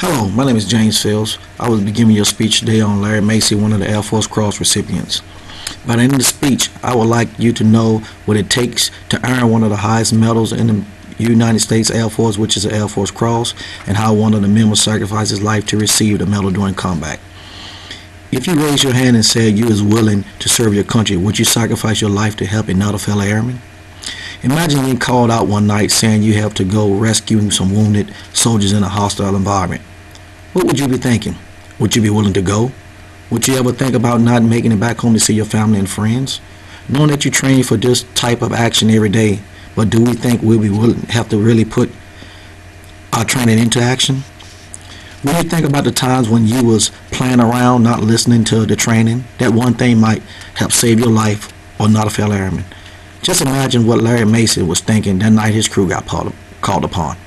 Hello, my name is James Fields. I will be giving you a speech today on Larry Macy, one of the Air Force Cross recipients. By the end of the speech, I would like you to know what it takes to earn one of the highest medals in the United States Air Force, which is the Air Force Cross, and how one of the members sacrificed his life to receive the medal during combat. If you raise your hand and said you is willing to serve your country, would you sacrifice your life to help another fellow airman? Imagine being called out one night saying you have to go rescue some wounded soldiers in a hostile environment. What would you be thinking? Would you be willing to go? Would you ever think about not making it back home to see your family and friends? Knowing that you train for this type of action every day, but do we think we'll be willing have to really put our training into action? When you think about the times when you was playing around, not listening to the training, that one thing might help save your life or not a fellow airman. Just imagine what Larry Macy was thinking that night his crew got called upon.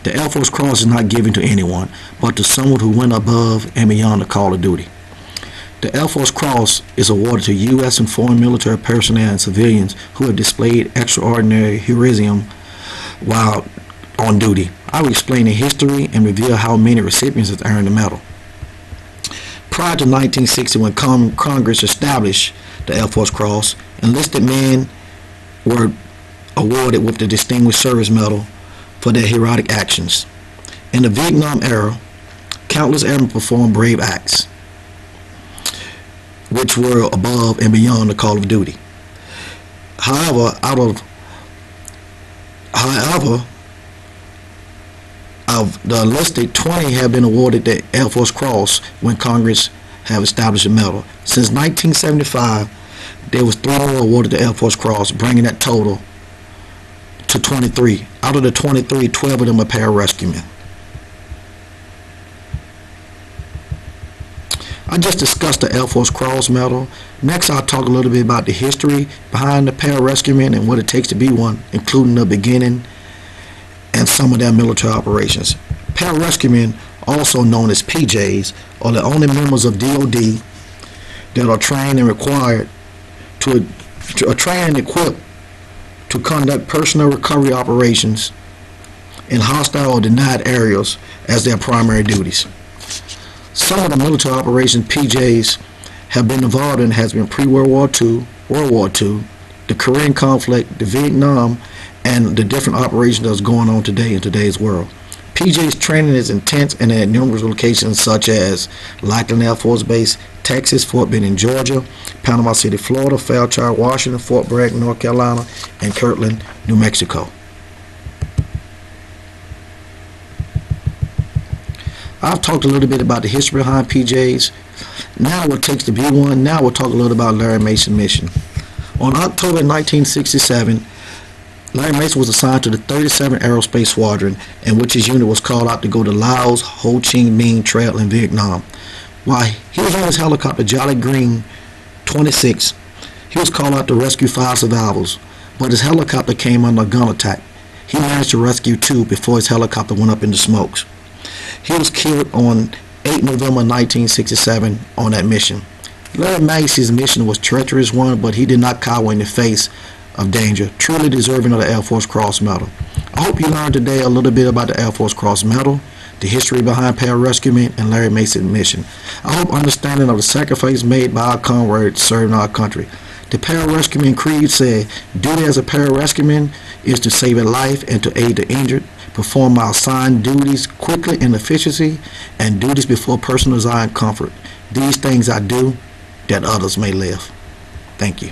The Air Force Cross is not given to anyone, but to someone who went above and beyond the call of duty. The Air Force Cross is awarded to U.S. and foreign military personnel and civilians who have displayed extraordinary heroism while on duty. I will explain the history and reveal how many recipients have earned the medal. Prior to 1960, when Congress established the Air Force Cross, enlisted men were awarded with the Distinguished Service Medal for their heroic actions. In the Vietnam era, countless airmen performed brave acts, which were above and beyond the call of duty. However, of the enlisted, 20 have been awarded the Air Force Cross when Congress have established a medal. Since 1975, there was 3 more awarded the Air Force Cross, bringing that total to 23. Out of the 23, 12 of them are pararescuemen. I just discussed the Air Force Cross medal. Next, I'll talk a little bit about the history behind the pararescuemen and what it takes to be one, including the beginning and some of their military operations. Pararescuemen, also known as PJs, are the only members of DoD that are trained and required to are trained and equipped to conduct personal recovery operations in hostile or denied areas as their primary duties. Some of the military operations PJs have been involved in has been pre-World War II, World War II, the Korean conflict, the Vietnam, and the different operations that's going on today in today's world. PJ's training is intense and at numerous locations such as Lackland Air Force Base, Texas, Fort Benning, Georgia, Panama City, Florida, Fairchild, Washington, Fort Bragg, North Carolina, and Kirtland, New Mexico. I've talked a little bit about the history behind PJs. Now what it takes to be one. Now we'll talk a little about Larry Macy's mission. On October 1967, Larry Macy was assigned to the 37th Aerospace Squadron, in which his unit was called out to go to Laos Ho Chi Minh Trail in Vietnam. While he was on his helicopter Jolly Green 26, he was called out to rescue 5 survivors, but his helicopter came under a gun attack. He managed to rescue 2 before his helicopter went up in the smokes. He was killed on 8 November 1967 on that mission. Larry Macy's mission was a treacherous one, but he did not cower in the face of danger, truly deserving of the Air Force Cross Medal. I hope you learned today a little bit about the Air Force Cross Medal, the history behind pararescuemen, and Larry Macy's mission. I hope understanding of the sacrifice made by our comrades serving our country. The pararescueman creed said, duty as a pararescueman is to save a life and to aid the injured, perform my assigned duties quickly and efficiency, and duties before personal desire and comfort. These things I do that others may live. Thank you.